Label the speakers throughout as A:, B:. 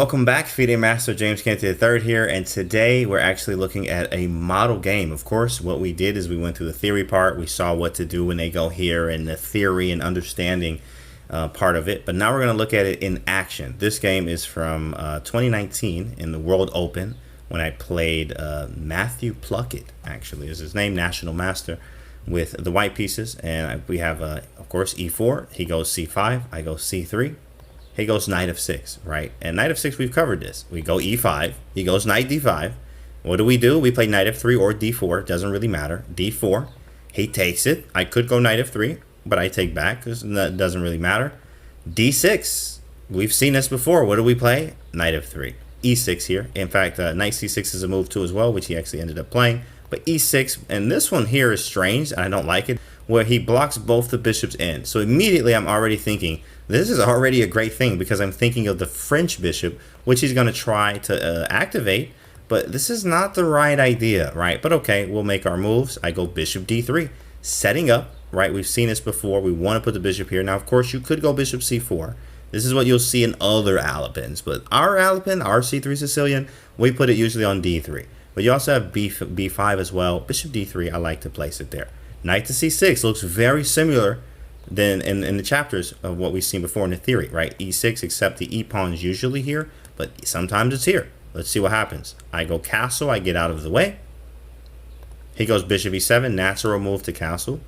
A: Welcome back, FIDE Master James Kennedy III here, and today we're actually looking at a model game. Of course, what we did is we went through the theory part. We saw what to do when they go here and the theory and understanding part of it. But now we're going to look at it in action. This game is from 2019 in the World Open when I played Matthew Pluckett, actually is his name, National Master, with the white pieces. And we have, of course, e4. He goes c5. I go c3. He goes knight f6, right? And knight f6, we've covered this. We go e5. He goes knight d5. What do? We play knight f3 or d4. Doesn't really matter. d4. He takes it. I could go knight f3, but I take back because that doesn't really matter. d6. We've seen this before. What do we play? Knight f3. e6 here. In fact, knight c6 is a move too as well, which he actually ended up playing. But e6, and this one here is strange. I don't like it, where he blocks both the bishops in. So immediately I'm already thinking, this is already a great thing because I'm thinking of the French bishop, which he's going to try to activate. But this is not the right idea, right? But okay, we'll make our moves. I go bishop d3, setting up, right? We've seen this before. We want to put the bishop here. Now, of course, you could go bishop c4. This is what you'll see in other Alapins. But our Alapin, our c3 Sicilian, we put it usually on d3. But you also have b5 as well. Bishop d3, I like to place it there. Knight to c6 looks very similar than in the chapters of what we've seen before in the theory, right? e6, except the e-pawn is usually here, but sometimes it's here. Let's see what happens. I go castle, I get out of the way. He goes bishop e7, natural move to castle.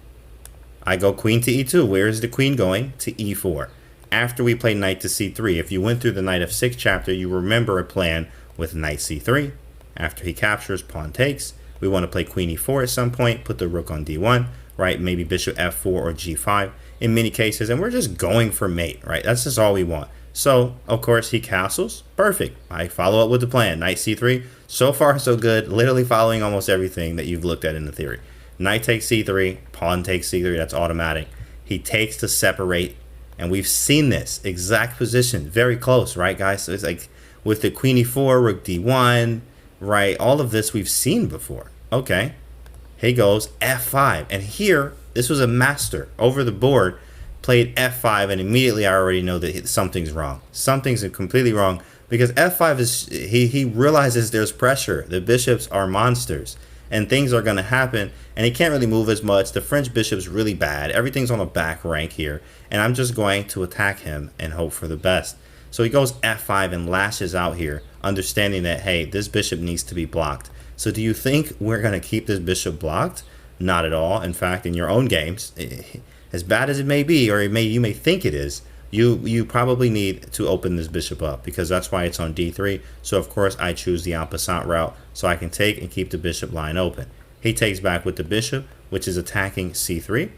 A: I go queen to e2. Where is the queen going? To e4. After we play knight to c3, if you went through the knight f6 chapter, you remember a plan with knight c3. After he captures, pawn takes. We want to play queen e4 at some point, put the rook on d1, right? Maybe bishop f4 or g5 in many cases, and we're just going for mate, right? That's just all we want. So, of course, he castles. Perfect. I follow up with the plan. Knight c3. So far, so good. Literally following almost everything that you've looked at in the theory. Knight takes c3. Pawn takes c3. That's automatic. He takes to separate, and we've seen this exact position. Very close, right, guys? So it's like with the queen e4, rook d1, right? All of this we've seen before. Okay. He goes f5. And here, this was a master over the board, played f5, and immediately I already know that something's wrong. Something's completely wrong because f5 is, he realizes there's pressure. The bishops are monsters and things are going to happen, and he can't really move as much. The French bishop's really bad. Everything's on a back rank here, and I'm just going to attack him and hope for the best. So he goes f5 and lashes out here, understanding that, hey, this bishop needs to be blocked. So do you think we're going to keep this bishop blocked? Not at all. In fact, in your own games, as bad as it may be, or you may think it is, you probably need to open this bishop up because that's why it's on d3. So of course I choose the en passant route so I can take and keep the bishop line open. He takes back with the bishop, which is attacking c3.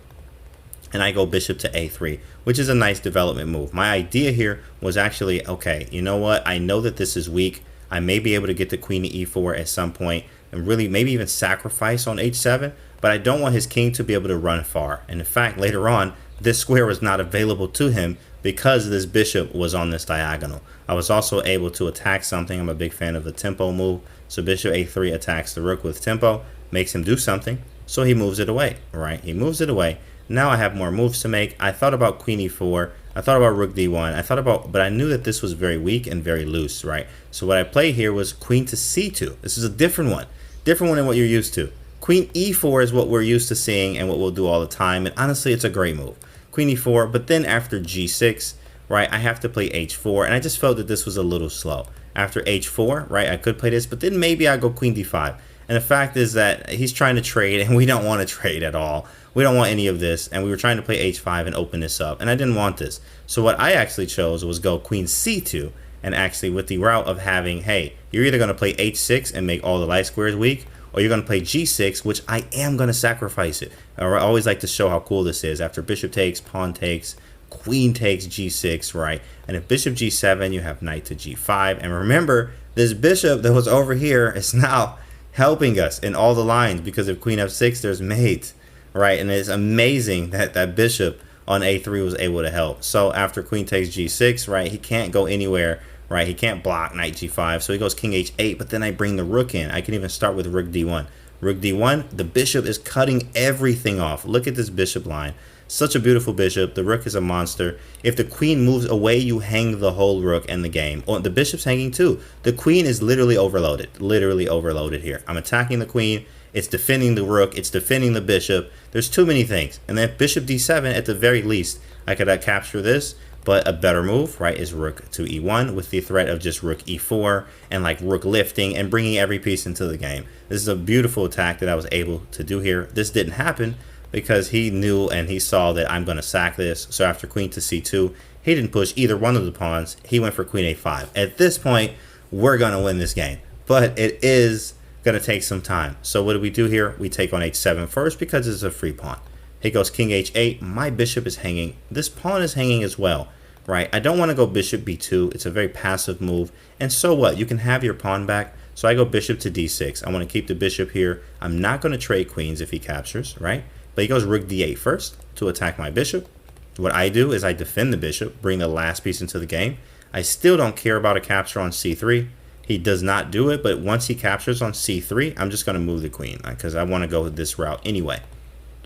A: And I go bishop to a3, which is a nice development move. My idea here was actually, okay, you know what? I know that this is weak. I may be able to get the queen to e4 at some point and really maybe even sacrifice on h7, but I don't want his king to be able to run far. And in fact, later on, this square was not available to him because this bishop was on this diagonal. I was also able to attack something. I'm a big fan of the tempo move. So bishop a3 attacks the rook with tempo, makes him do something. So he moves it away, right? He moves it away. Now I have more moves to make. I thought about queen e4. I thought about rook d1. But I knew that this was very weak and very loose, right? So what I played here was queen to c2. This is a different one than what you're used to. Queen e4 is what we're used to seeing and what we'll do all the time. And honestly, it's a great move. Queen e4, but then after g6, right, I have to play h4. And I just felt that this was a little slow. After h4, right, I could play this, but then maybe I go queen d5. And the fact is that he's trying to trade, and we don't want to trade at all. We don't want any of this, and we were trying to play h5 and open this up, and I didn't want this. So what I actually chose was go queen c2, and actually with the route of having, hey, you're either going to play h6 and make all the light squares weak, or you're going to play g6, which I am going to sacrifice it. I always like to show how cool this is. After bishop takes, pawn takes, queen takes g6, right? And if bishop g7, you have knight to g5. And remember, this bishop that was over here is now helping us in all the lines because if queen f6, there's mate, right? And it's amazing that that bishop on a3 was able to help. So after queen takes g6, right, he can't go anywhere, right? He can't block knight g5. So he goes king h8, but then I bring the rook in. I can even start with rook d1. Rook d1, the bishop is cutting everything off. Look at this bishop line. Such a beautiful bishop. The rook is a monster. If the queen moves away, you hang the whole rook and the game. Oh, the bishop's hanging too. The queen is literally overloaded. Literally overloaded here. I'm attacking the queen. It's defending the rook. It's defending the bishop. There's too many things. And then bishop d7, at the very least, I could capture this. But a better move, right, is rook to e1 with the threat of just rook e4 and like rook lifting and bringing every piece into the game. This is a beautiful attack that I was able to do here. This didn't happen because he knew and he saw that I'm going to sack this. So after queen to c2, he didn't push either one of the pawns. He went for queen a5. At this point, we're going to win this game. But it is going to take some time. So what do we do here? We take on h7 first because it's a free pawn. He goes king h8. My bishop is hanging. This pawn is hanging as well, right? I don't want to go bishop b2. It's a very passive move. And so what? You can have your pawn back. So I go bishop to d6. I want to keep the bishop here. I'm not going to trade queens if he captures, right? But he goes rook d8 first to attack my bishop. What I do is I defend the bishop, bring the last piece into the game. I still don't care about a capture on c3. He does not do it, but once he captures on c3, I'm just going to move the queen because I want to go this route anyway.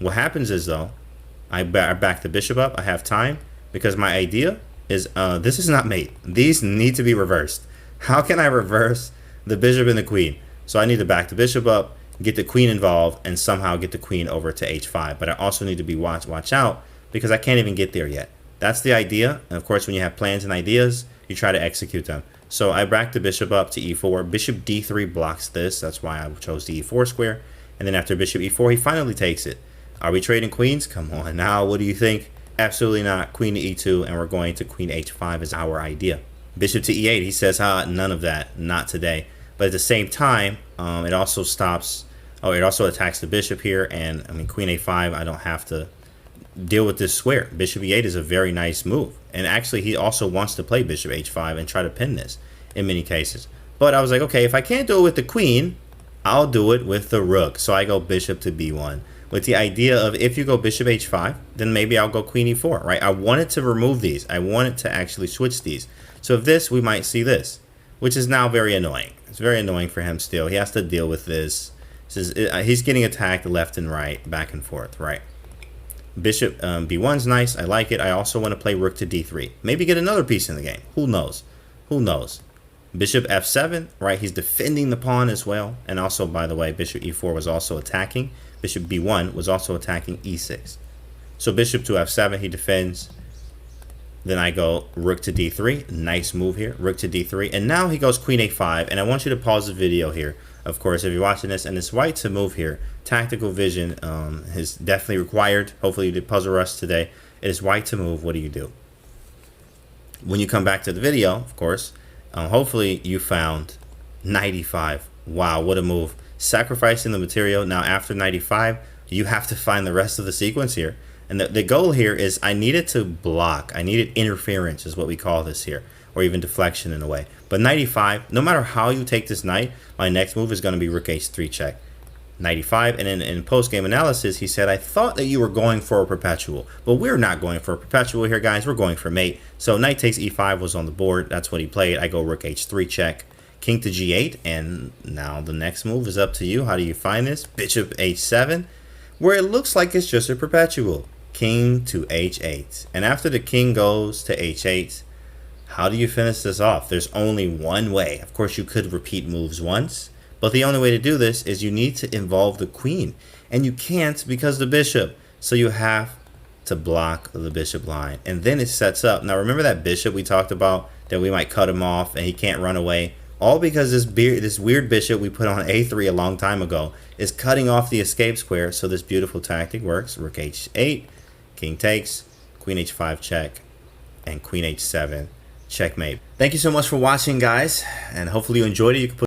A: What happens is, though, I back the bishop up. I have time because my idea is this is not mate. These need to be reversed. How can I reverse the bishop and the queen? So I need to back the bishop up, get the queen involved, and somehow get the queen over to h5. But I also need to be watch out because I can't even get there yet. That's the idea. And of course, when you have plans and ideas, you try to execute them. So I back the bishop up to e4. Bishop d3 blocks this. That's why I chose the e4 square. And then after bishop e4, he finally takes it. Are we trading queens? Come on now. What do you think? Absolutely not. Queen to e2, and we're going to queen h5 is our idea. Bishop to e8. He says, none of that. Not today. But at the same time, it also stops. Oh, it also attacks the bishop here. And I mean, queen a5, I don't have to deal with this square. Bishop e8 is a very nice move. And actually, he also wants to play bishop h5 and try to pin this in many cases. But I was like, okay, if I can't do it with the queen, I'll do it with the rook. So I go bishop to b1. With the idea of if you go bishop h5, then maybe I'll go queen e4, right? I wanted to remove these. I wanted to actually switch these. So if this, we might see this, which is now very annoying. It's very annoying for him still. He has to deal with this. He's getting attacked left and right, back and forth, right? Bishop b1's nice. I like it. I also want to play rook to d3. Maybe get another piece in the game. Who knows? Who knows? Bishop f7, right? He's defending the pawn as well. And also, by the way, bishop e4 was also attacking. Bishop b1 was also attacking e6. So bishop to f7, he defends. Then I go rook to d3. Nice move here. Rook to d3. And now he goes queen a5. And I want you to pause the video here. Of course, if you're watching this and it's white to move here, tactical vision is definitely required. Hopefully you did puzzle rush today. It is white to move. What do you do? When you come back to the video, of course, hopefully you found knight e5. Wow, what a move. Sacrificing the material. Now after knight e5, you have to find the rest of the sequence here. And the goal here is I needed to block. I needed interference is what we call this here. Or even deflection in a way. But knight e5, no matter how you take this knight, my next move is going to be rook h3 check. Knight e5, and then in post-game analysis, he said, I thought that you were going for a perpetual. But we're not going for a perpetual here, guys. We're going for mate. So knight takes e5 was on the board. That's what he played. I go rook h3 check. King to g8, and now the next move is up to you. How do you find this? Bishop h7, where it looks like it's just a perpetual. King to h8. And after the king goes to h8, how do you finish this off? There's only one way. Of course, you could repeat moves once, but the only way to do this is you need to involve the queen. And you can't because the bishop. So you have to block the bishop line. And then it sets up. Now remember that bishop we talked about that we might cut him off and he can't run away? All because this weird bishop we put on a3 a long time ago is cutting off the escape square. So this beautiful tactic works. Rook h8, king takes, queen h5 check, and queen h7 checkmate. Thank you so much for watching, guys, and hopefully you enjoyed it. You can put